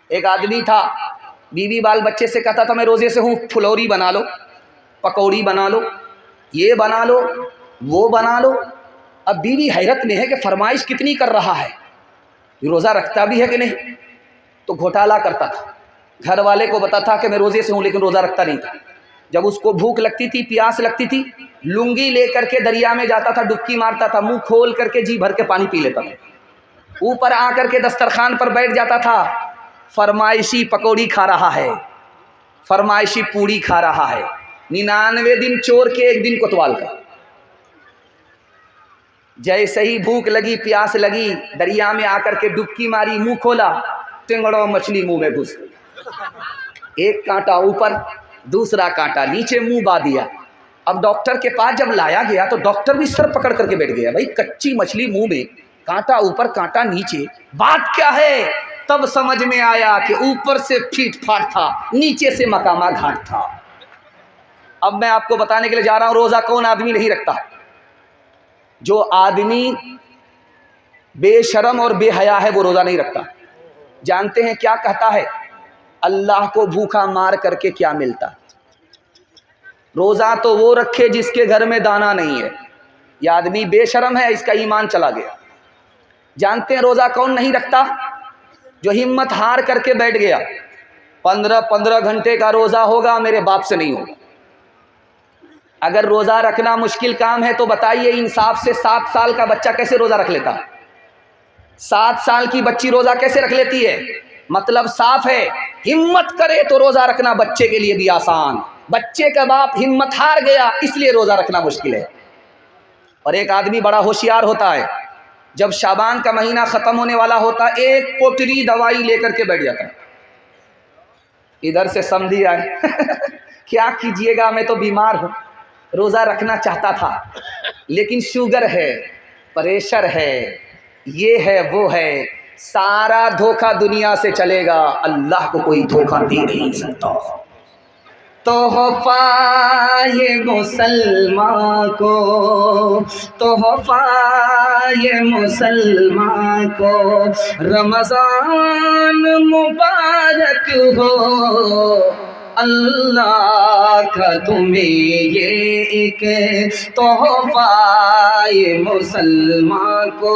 ایک آدمی تھا، بیوی بال بچے سے کہتا تھا میں روزے سے ہوں، پھلوری بنا لو، پکوڑی بنا لو، یہ بنا لو، وہ بنا لو۔ اب بیوی حیرت میں ہے کہ فرمائش کتنی کر رہا ہے، یہ روزہ رکھتا بھی ہے کہ نہیں؟ تو گھوٹالا کرتا تھا، گھر والے کو بتاتا تھا کہ میں روزے سے ہوں لیکن روزہ رکھتا نہیں تھا۔ جب اس کو بھوک لگتی تھی، پیاس لگتی تھی، لنگی لے کر کے دریا میں جاتا تھا، ڈبکی مارتا تھا، منہ کھول کر کے جی بھر کے پانی پی لیتا تھا، اوپر آ کر کے دسترخوان پر بیٹھ جاتا تھا، فرمائشی پکوڑی کھا رہا ہے، فرمائشی پوڑی کھا رہا ہے، 99 دن چور کے 1 دن کوتوال کا۔ جیسے ہی بھوک لگی، پیاس لگی، دریا میں آ کر کے ڈبکی ماری، منہ کھولا، ٹنگڑوں مچھلی منہ میں گھس گئی، ایک کانٹا اوپر، دوسرا کانٹا نیچے، منہ با دیا۔ اب ڈاکٹر کے پاس جب لایا گیا تو ڈاکٹر بھی سر پکڑ کر کے بیٹھ گیا، بھائی کچی مچھلی منہ میں، کانٹا اوپر کانٹا نیچے، بات کیا ہے؟ تب سمجھ میں آیا کہ اوپر سے پھیٹ پھاٹ تھا، نیچے سے مقامہ گھاٹ تھا۔ اب میں آپ کو بتانے کے لیے جا رہا ہوں روزہ کون آدمی نہیں رکھتا۔ جو آدمی بے شرم اور بے حیا ہے وہ روزہ نہیں رکھتا۔ جانتے ہیں کیا کہتا ہے؟ اللہ کو بھوکا مار کر کے کیا ملتا؟ روزہ تو وہ رکھے جس کے گھر میں دانا نہیں ہے۔ یہ آدمی بے شرم ہے، اس کا ایمان چلا گیا۔ جانتے ہیں روزہ کون نہیں رکھتا؟ جو ہمت ہار کر کے بیٹھ گیا، 15 گھنٹے کا روزہ ہوگا، میرے باپ سے نہیں ہوگا۔ اگر روزہ رکھنا مشکل کام ہے تو بتائیے انصاف سے 7 سال کا بچہ کیسے روزہ رکھ لیتا؟ 7 سال کی بچی روزہ کیسے رکھ لیتی ہے؟ مطلب صاف ہے، ہمت کرے تو روزہ رکھنا بچے کے لیے بھی آسان۔ بچے کا باپ ہمت ہار گیا، اس لیے روزہ رکھنا مشکل ہے۔ اور ایک آدمی بڑا ہوشیار ہوتا ہے، جب شعبان کا مہینہ ختم ہونے والا ہوتا، ایک پوٹری دوائی لے کر کے بیٹھ جاتا ہے۔ ادھر سے سمجھی آئے کیا کیجئے گا، میں تو بیمار ہوں، روزہ رکھنا چاہتا تھا لیکن شوگر ہے، پریشر ہے، یہ ہے وہ ہے، سارا دھوکہ دنیا سے چلے گا، اللہ کو کوئی دھوکہ دے نہیں سکتا۔ تحفہ یہ مسلمان کو، تحفہ یہ مسلمان کو، رمضان مبارک ہو، اللہ کا تمہیں یہ ایک تحفہ یہ مسلمان کو،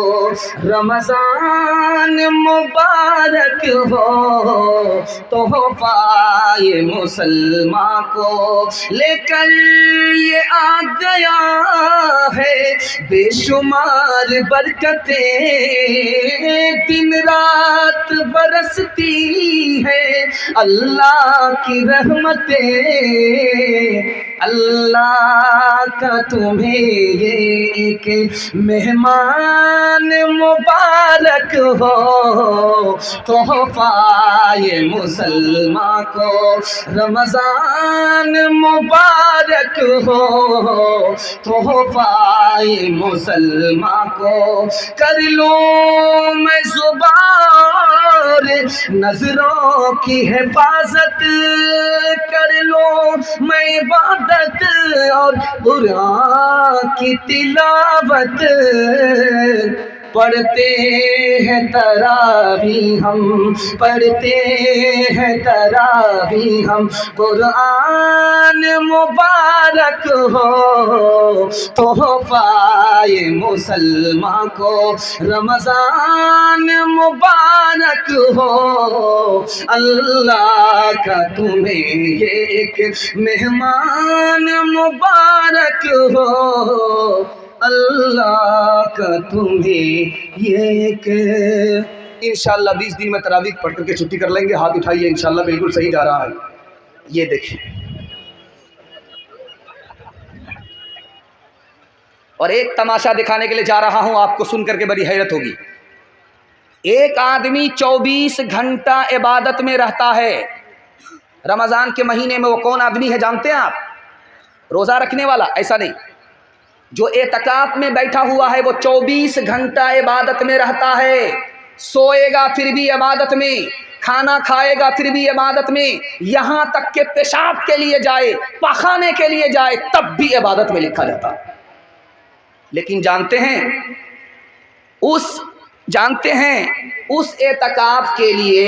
رمضان مبارک ہو، تحفہ یہ مسلمان کو، لے کر یہ آ گیا ہے بے شمار برکتیں، دن رات برستی ہے اللہ کی رحمتیں، اللہ کا تمہیں یہ ایک مہمان مبارک ہو، تحفہ یہ مسلمان کو، رمضان مبارک ہو، تحفہ یہ مسلمان کو، کر لوں میں زبان نظروں کی حفاظت، کر لوں میں عبادت اور قرآن کی تلاوت، پڑھتے ہیں تراویح ہم، پڑھتے ہیں تراویح ہم، قرآن مبارک ہو، تحفہ یہ مسلمان کو، رمضان مبارک ہو، اللہ کا تمہیں یہ ایک مہمان مبارک ہو، اللہ کا تمہیں یہ ایک۔ انشاءاللہ 20 دن میں تراویح پڑھ کر کے چھٹی کر لیں گے، ہاتھ اٹھائیے، انشاءاللہ بالکل صحیح جا رہا ہے۔ یہ دیکھیں، اور ایک تماشا دکھانے کے لیے جا رہا ہوں، آپ کو سن کر کے بڑی حیرت ہوگی۔ ایک آدمی 24 گھنٹہ عبادت میں رہتا ہے رمضان کے مہینے میں۔ وہ کون آدمی ہے جانتے ہیں آپ؟ روزہ رکھنے والا؟ ایسا نہیں، جو اعتکاف میں بیٹھا ہوا ہے وہ 24 گھنٹہ عبادت میں رہتا ہے، سوئے گا پھر بھی عبادت میں، کھانا کھائے گا پھر بھی عبادت میں، یہاں تک کہ پیشاب کے لیے جائے، پاخانے کے لیے جائے، تب بھی عبادت میں لکھا جاتا ہے۔ لیکن جانتے ہیں اس اعتکاف کے لیے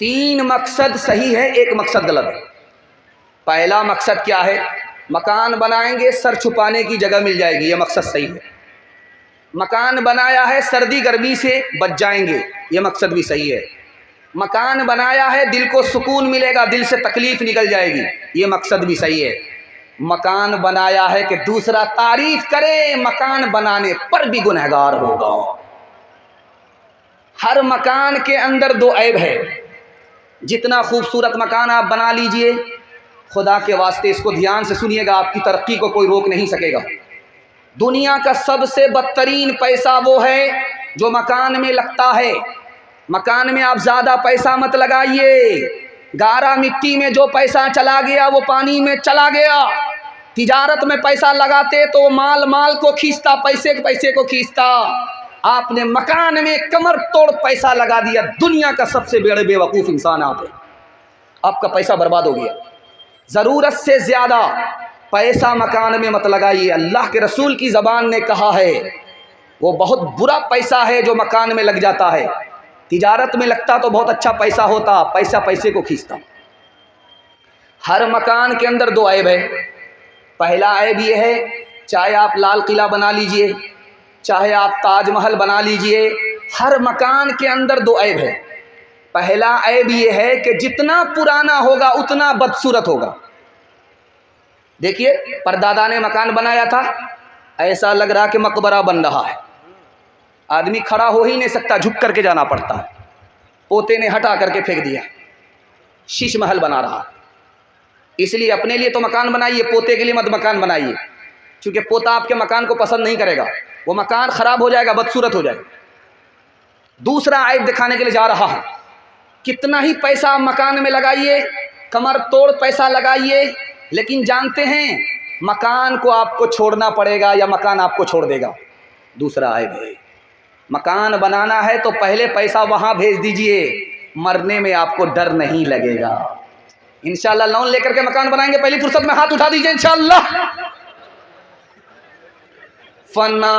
تین مقصد صحیح ہے، ایک مقصد غلط ہے۔ پہلا مقصد کیا ہے؟ مکان بنائیں گے سر چھپانے کی جگہ مل جائے گی، یہ مقصد صحیح ہے۔ مکان بنایا ہے سردی گرمی سے بچ جائیں گے، یہ مقصد بھی صحیح ہے۔ مکان بنایا ہے دل کو سکون ملے گا، دل سے تکلیف نکل جائے گی، یہ مقصد بھی صحیح ہے۔ مکان بنایا ہے کہ دوسرا تعریف کرے، مکان بنانے پر بھی گنہگار ہوگا۔ ہر مکان کے اندر دو عیب ہے۔ جتنا خوبصورت مکان آپ بنا لیجئے، خدا کے واسطے اس کو دھیان سے سنیے گا، آپ کی ترقی کو کوئی روک نہیں سکے گا۔ دنیا کا سب سے بدترین پیسہ وہ ہے جو مکان میں لگتا ہے۔ مکان میں آپ زیادہ پیسہ مت لگائیے، گارا مٹی میں جو پیسہ چلا گیا وہ پانی میں چلا گیا۔ تجارت میں پیسہ لگاتے تو مال کو کھینچتا، پیسے کو کھینچتا۔ آپ نے مکان میں کمر توڑ پیسہ لگا دیا، دنیا کا سب سے بڑے بے وقوف انسان آپ ہیں، آپ کا پیسہ برباد ہو گیا۔ ضرورت سے زیادہ پیسہ مکان میں مت لگائیے، اللہ کے رسول کی زبان نے کہا ہے وہ بہت برا پیسہ ہے جو مکان میں لگ جاتا ہے۔ تجارت میں لگتا تو بہت اچھا پیسہ ہوتا، پیسے کو کھینچتا۔ ہر مکان کے اندر دو عیب ہے۔ پہلا عیب یہ ہے، چاہے آپ لال قلعہ بنا لیجئے، چاہے آپ تاج محل بنا لیجئے، ہر مکان کے اندر دو عیب ہے۔ پہلا عیب یہ ہے کہ جتنا پرانا ہوگا اتنا بدصورت ہوگا۔ دیکھیے پردادا نے مکان بنایا تھا، ایسا لگ رہا کہ مقبرہ بن رہا ہے، آدمی کھڑا ہو ہی نہیں سکتا، جھک کر کے جانا پڑتا ہے۔ پوتے نے ہٹا کر کے پھینک دیا، شیش محل بنا رہا۔ اس لیے اپنے لیے تو مکان بنائیے، پوتے کے لیے مت مکان بنائیے، کیونکہ پوتا آپ کے مکان کو پسند نہیں کرے گا، وہ مکان خراب ہو جائے گا، بدصورت ہو جائے گا۔ دوسرا عیب دکھانے کے لیے جا رہا ہے، کتنا ہی پیسہ آپ مکان میں لگائیے، کمر توڑ پیسہ لگائیے، لیکن جانتے ہیں مکان کو آپ کو چھوڑنا پڑے گا یا مکان آپ کو چھوڑ دے گا۔ دوسرا عیب ہے، مکان بنانا ہے تو پہلے پیسہ وہاں بھیج دیجئے، مرنے میں آپ کو ڈر نہیں لگے گا۔ انشاءاللہ لون لے کر کے مکان بنائیں گے، پہلی فرصت میں ہاتھ اٹھا دیجئے انشاءاللہ۔ فنا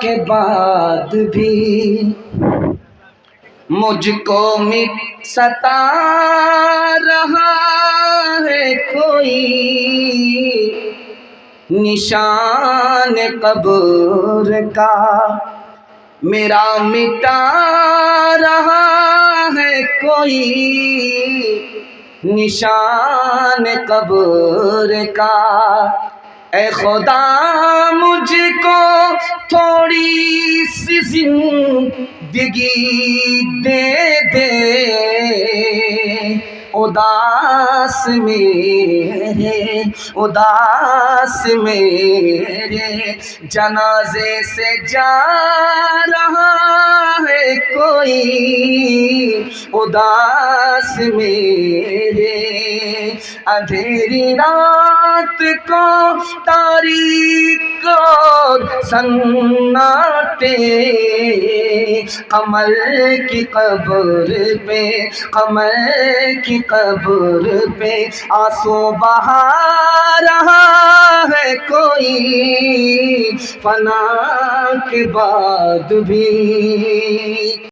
کے بعد بھی مجھ کو ستا رہا ہے کوئی، نشان قبر کا میرا مٹا رہا ہے کوئی، نشان قبر کا۔ اے خدا مجھ کو تھوڑی سی زندگی دے دے، اداس میرے جنازے سے جا رہا ہے کوئی، اداس میرے اندھیری رات کو تاریک اور سناٹے، قمر کی قبر پہ آنسو بہا رہا ہے کوئی، فنا کے بعد بھی